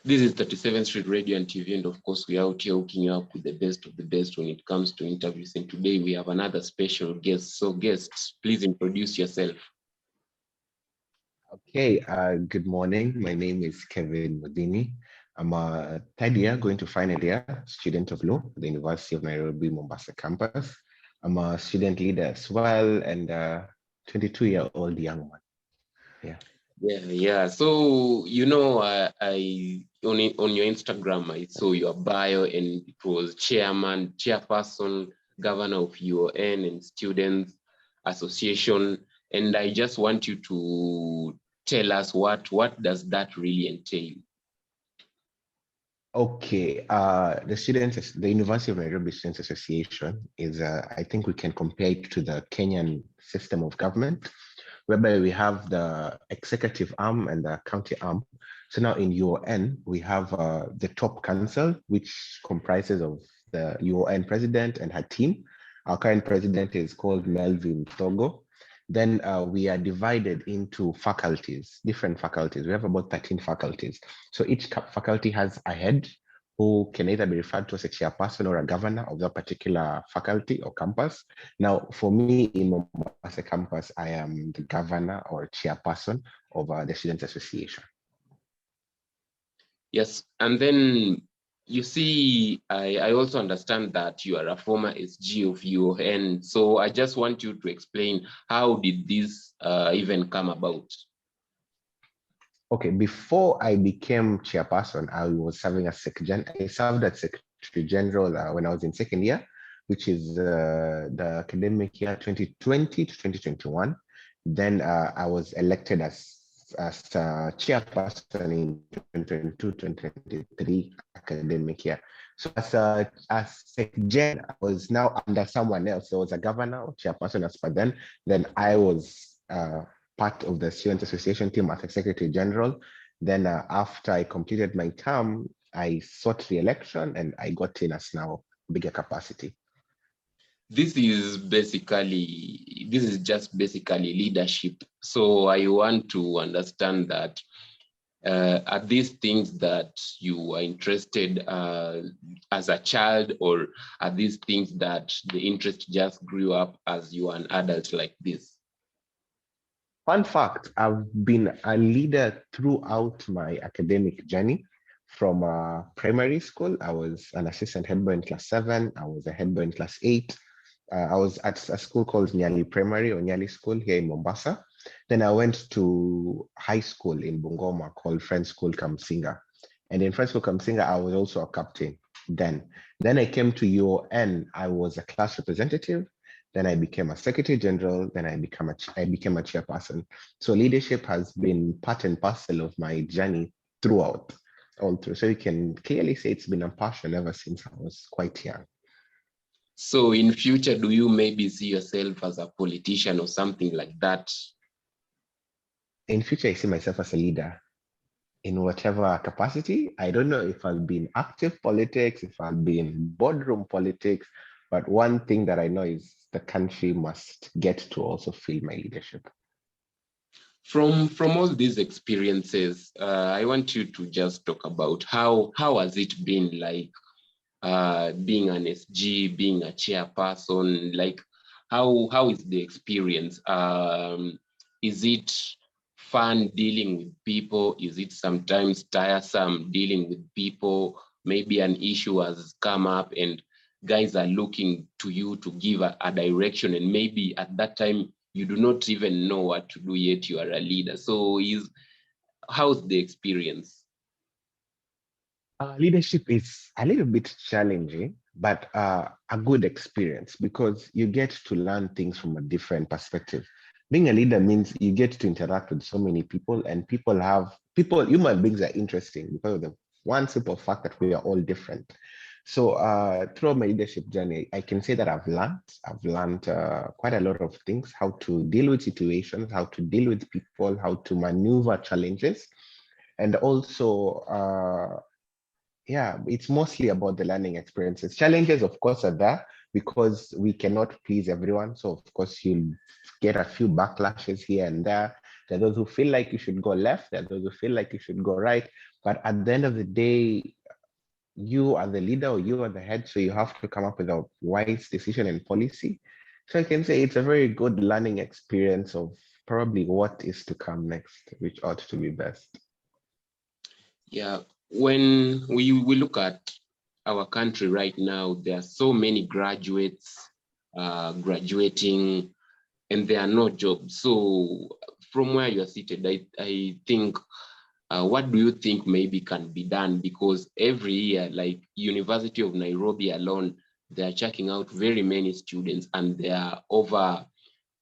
This is 37th Street Radio and TV, and of course, we're out here hooking you up with the best of the best when it comes to interviews. And today we have another special guest. So, guests, please introduce yourself. Okay, good morning. My name is Kevin Modini. I'm a third year, going to final year, student of law at the University of Nairobi, Mombasa campus. I'm a student leader as well and a 22-year-old young man. Yeah. So, I on your Instagram, I saw your bio, and it was chairperson, governor of UON and Students Association. And I just want you to tell us what does that really entail? Okay, the University of Nairobi Students Association is, I think we can compare it to the Kenyan system of government, whereby we have the executive arm and the county arm. So now in UON, we have the top council, which comprises of the UON president and her team. Our current president is called Melvin Togo. Then we are divided into faculties, different faculties. We have about 13 faculties. So each faculty has a head who can either be referred to as a chairperson or a governor of that particular faculty or campus. Now, for me in Mombasa campus, I am the governor or chairperson of the Students Association. Yes, and then you see, I also understand that you are a former SG of UON. So I just want you to explain, how did this even come about? Okay, before I became chairperson, I was serving as secretary. I served as secretary general when I was in second year, which is the academic year 2020 to 2021. Then I was elected as chairperson in 2022-2023 academic year. So as secretary, I was now under someone else. There was a governor or chairperson as per then. Then I was part of the Student Association team as a Secretary General. Then after I completed my term, I sought re-election and I got in as now bigger capacity. This is just basically leadership. So I want to understand that are these things that you are interested as a child, or are these things that the interest just grew up as you are an adult like this? Fun fact, I've been a leader throughout my academic journey. From primary school, I was an assistant head boy in class 7. I was a head boy in class 8. I was at a school called Nyali Primary or Nyali School here in Mombasa. Then I went to high school in Bungoma called Friends School Kamsinga. And in Friends School Kamsinga, I was also a captain then. Then I came to UON, I was a class representative. Then I became a secretary general. Then I became a chairperson. So leadership has been part and parcel of my journey throughout, all through. So you can clearly say it's been a passion ever since I was quite young. So in future, do you maybe see yourself as a politician or something like that? In future, I see myself as a leader in whatever capacity. I don't know if I'll be in active politics, if I'll be in boardroom politics, but one thing that I know is the country must get to also feel my leadership. From all these experiences, I want you to just talk about how has it been like being an SG, being a chairperson, like how is the experience? Is it fun dealing with people? Is it sometimes tiresome dealing with people? Maybe an issue has come up and guys are looking to you to give a direction, and maybe at that time you do not even know what to do, yet you are a leader. So how's the experience? Leadership is a little bit challenging, but a good experience because you get to learn things from a different perspective. Being a leader means you get to interact with so many people, and human beings are interesting because of the one simple fact that we are all different. So throughout my leadership journey, I can say that I've learned quite a lot of things: how to deal with situations, how to deal with people, how to maneuver challenges, and also yeah, it's mostly about the learning experiences. Challenges, of course, are there because we cannot please everyone. So, of course, you'll get a few backlashes here and there. There are those who feel like you should go left. There are those who feel like you should go right. But at the end of the day, you are the leader or you are the head, so you have to come up with a wise decision and policy. So I can say it's a very good learning experience of probably what is to come next, which ought to be best. Yeah, when we look at our country right now, there are so many graduates graduating and there are no jobs. So from where you are seated, I think, what do you think maybe can be done? Because every year, like University of Nairobi alone, they are checking out very many students, and there are over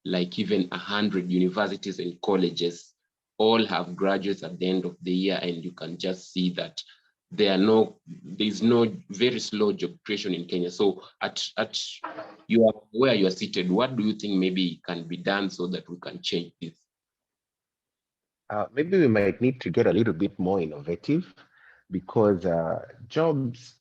like even 100 universities and colleges all have graduates at the end of the year, and you can just see that there's no very slow job creation in Kenya. So at you are where you are seated, what do you think maybe can be done so that we can change this? Maybe we might need to get a little bit more innovative because jobs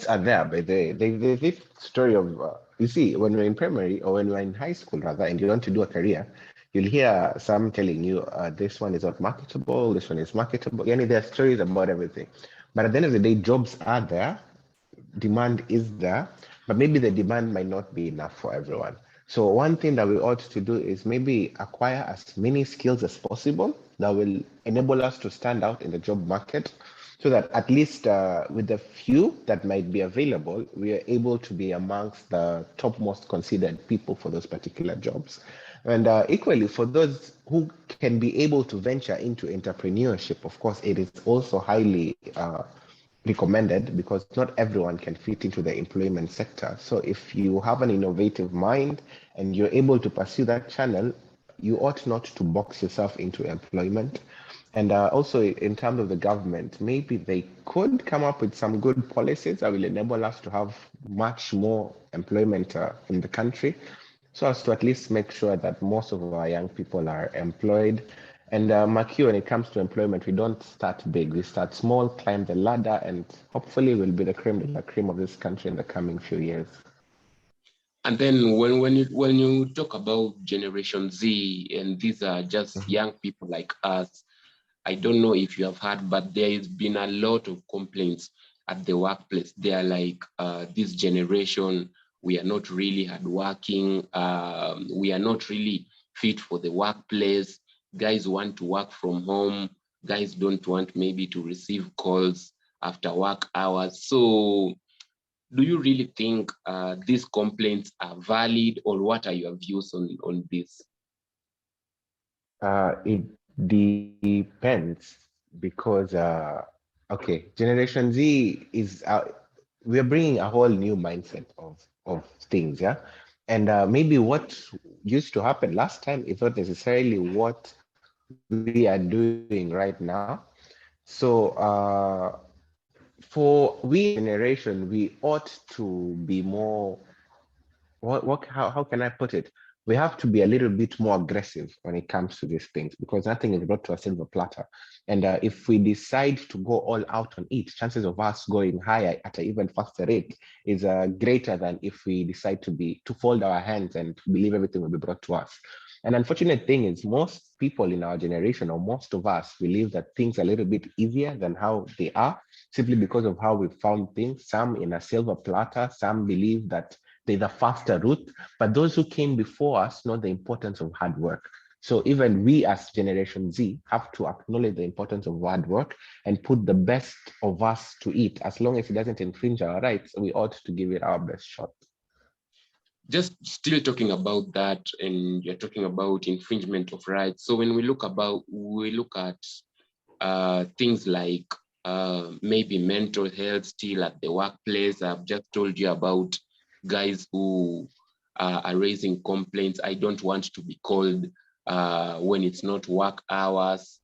are there, but there's this story of you see, when we're in primary or when we're in high school rather, and you want to do a career, you'll hear some telling you this one is not marketable, this one is marketable. Yani, there are stories about everything, but at the end of the day, jobs are there, demand is there, but maybe the demand might not be enough for everyone. So one thing that we ought to do is maybe acquire as many skills as possible that will enable us to stand out in the job market, so that at least with the few that might be available, we are able to be amongst the topmost considered people for those particular jobs. And equally, for those who can be able to venture into entrepreneurship, of course, it is also highly recommended because not everyone can fit into the employment sector. So if you have an innovative mind and you're able to pursue that channel, you ought not to box yourself into employment. And also in terms of the government, maybe they could come up with some good policies that will enable us to have much more employment in the country, so as to at least make sure that most of our young people are employed. And Maki, when it comes to employment, we don't start big. We start small, climb the ladder, and hopefully we'll be the creme de la creme of this country in the coming few years. And then when you talk about Generation Z, and these are just young people like us, I don't know if you have heard, but there has been a lot of complaints at the workplace. They are like, this generation, we are not really hardworking. We are not really fit for the workplace. Guys want to work from home. Guys don't want maybe to receive calls after work hours. So do you really think these complaints are valid, or what are your views on this? It depends because, okay, Generation Z is, we're bringing a whole new mindset of things, yeah? And maybe what used to happen last time is not necessarily what we are doing right now. So for we as a generation, we ought to be more, how can I put it? We have to be a little bit more aggressive when it comes to these things because nothing is brought to a silver platter. And if we decide to go all out on it, chances of us going higher at an even faster rate is greater than if we decide to fold our hands and believe everything will be brought to us. An unfortunate thing is most people in our generation, or most of us, believe that things are a little bit easier than how they are, simply because of how we found things. Some in a silver platter, some believe that they're the faster route, but those who came before us know the importance of hard work. So even we as Generation Z have to acknowledge the importance of hard work and put the best of us to it. As long as it doesn't infringe our rights, we ought to give it our best shot. Just still talking about that, and you're talking about infringement of rights. So when we look at things like maybe mental health still at the workplace. I've just told you about guys who are raising complaints. I don't want to be called when it's not work hours.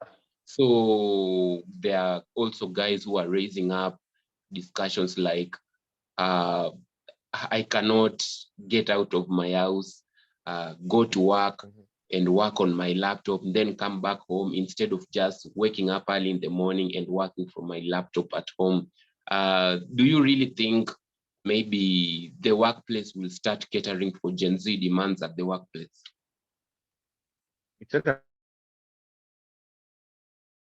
So there are also guys who are raising up discussions like, uh, I cannot get out of my house, go to work and work on my laptop, and then come back home instead of just waking up early in the morning and working from my laptop at home. Do you really think maybe the workplace will start catering for Gen Z demands at the workplace? It's not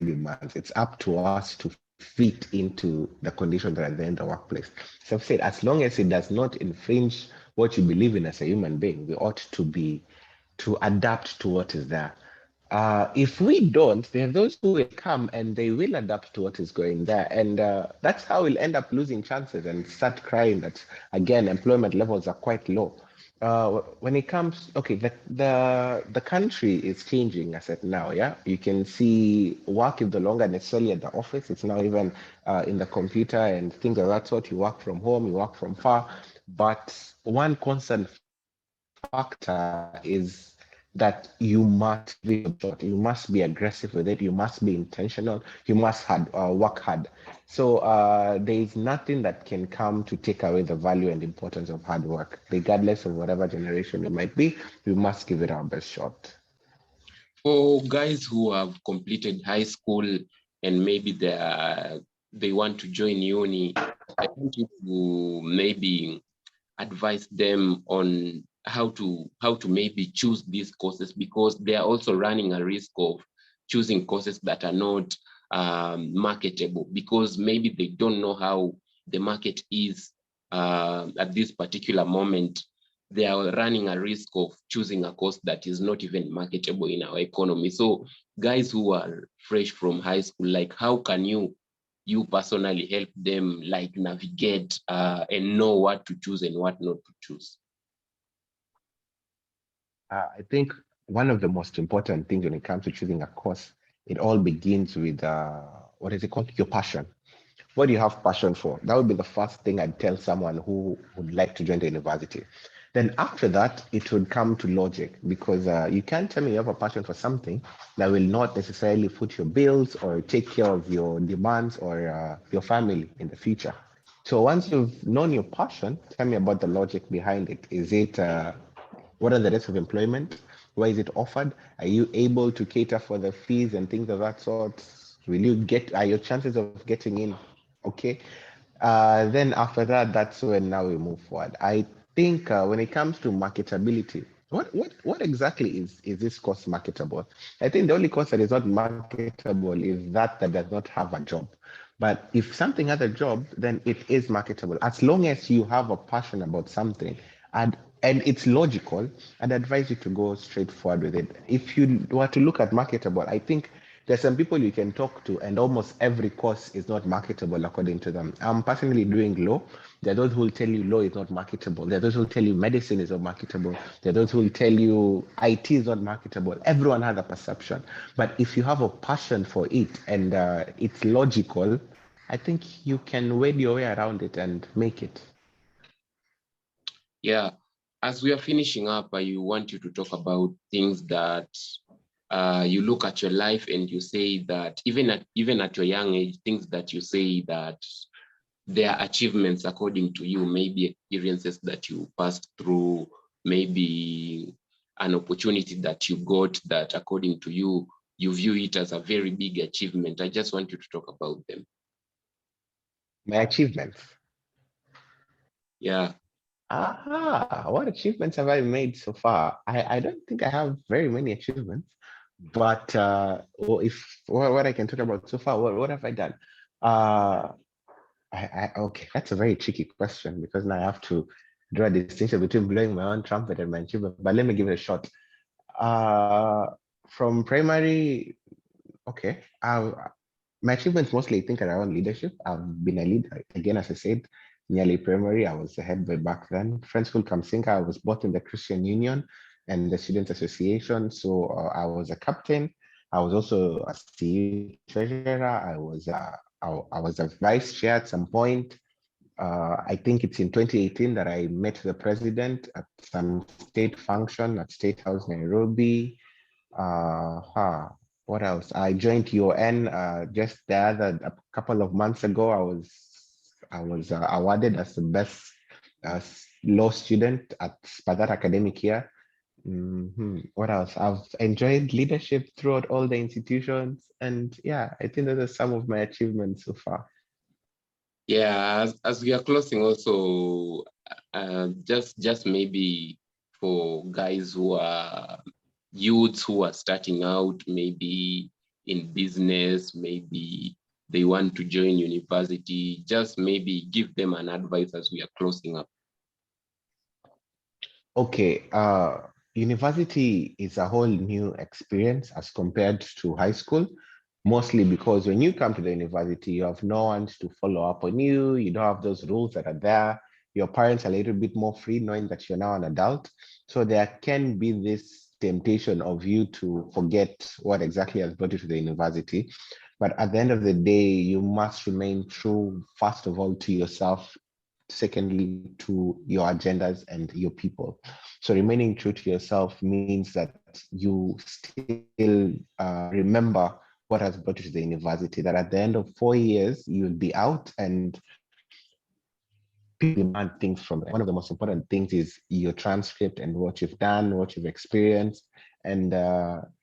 demands. It's up to us to fit into the conditions that are there in the workplace. So I've said, as long as it does not infringe what you believe in as a human being, we ought to adapt to what is there. If we don't, there are those who will come and they will adapt to what is going there. And that's how we'll end up losing chances and start crying that, again, employment levels are quite low. When it comes, okay, the country is changing as at now, yeah? You can see work is no longer necessarily at the office. It's now even in the computer and things of that sort. You work from home, you work from far. But one constant factor is that you must be short. You must be aggressive with it. You must be intentional. You must work hard. So there is nothing that can come to take away the value and importance of hard work, regardless of whatever generation it might be. We must give it our best shot. For guys who have completed high school and maybe they want to join uni, I want you to maybe advise them on how to maybe choose these courses, because they are also running a risk of choosing courses that are not marketable, because maybe they don't know how the market is at this particular moment. They are running a risk of choosing a course that is not even marketable in our economy. So guys who are fresh from high school, like, how can you personally help them like navigate and know what to choose and what not to choose? I think one of the most important things when it comes to choosing a course, it all begins with what is it called? Your passion. What do you have passion for? That would be the first thing I'd tell someone who would like to join the university. Then after that, it would come to logic, because you can't tell me you have a passion for something that will not necessarily foot your bills or take care of your demands or your family in the future. So once you've known your passion, tell me about the logic behind it. Is it what are the rates of employment? Where is it offered? Are you able to cater for the fees and things of that sort? Will you get, are your chances of getting in okay? Then after that, that's when now we move forward. I think when it comes to marketability, what exactly is this course marketable? I think the only course that is not marketable is that does not have a job. But if something has a job, then it is marketable. As long as you have a passion about something and it's logical, I'd advise you to go straight forward with it. If you were to look at marketable, I think there's some people you can talk to, and almost every course is not marketable according to them. I'm personally doing law. There are those who will tell you law is not marketable. There are those who will tell you medicine is not marketable. There are those who will tell you IT is not marketable. Everyone has a perception. But if you have a passion for it and it's logical, I think you can wade your way around it and make it. Yeah, as we are finishing up, I want you to talk about things that you look at your life and you say that even at your young age, things that you say that they are achievements according to you, maybe experiences that you passed through, maybe an opportunity that you got that according to you, you view it as a very big achievement. I just want you to talk about them. My achievements. Yeah. What achievements have I made so far? I don't think I have very many achievements, but what I can talk about so far, what have I done? Uh, okay, that's a very tricky question because now I have to draw a distinction between blowing my own trumpet and my achievement, but let me give it a shot. Uh, from primary, okay, my achievements mostly I think are around leadership. I've been a leader again, as I said, nearly primary. I was the head boy back then. Friend school Kamsinga, I was both in the Christian Union and the Student Association. So I was a captain. I was also a CU treasurer. I was a vice chair at some point. I think it's in 2018 that I met the president at some state function at State House, Nairobi. What else? I joined UN just a couple of months ago. I was awarded as the best uh, law student by that academic year. What else? I've enjoyed leadership throughout all the institutions, and yeah, I think those are some of my achievements so far. Yeah, as we are closing also, just maybe for guys who are youths who are starting out, maybe in business, maybe they want to join university, just maybe give them an advice as we are closing up. Okay, university is a whole new experience as compared to high school, mostly because when you come to the university, you have no one to follow up on you. You don't have those rules that are there. Your parents are a little bit more free knowing that you're now an adult. So there can be this temptation of you to forget what exactly has brought you to the university. But at the end of the day, you must remain true, first of all, to yourself, secondly, to your agendas and your people. So remaining true to yourself means that you still remember what has brought you to the university, that at the end of 4 years, you'll be out and people demand things from it. One of the most important things is your transcript and what you've done, what you've experienced. And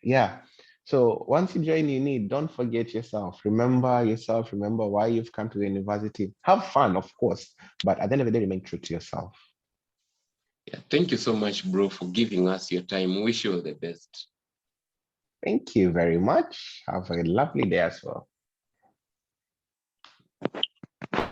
yeah, so once you join uni, don't forget yourself. Remember yourself, remember why you've come to the university. Have fun, of course, but at the end of the day, remain true to yourself. Yeah, thank you so much, bro, for giving us your time. Wish you all the best. Thank you very much. Have a lovely day as well.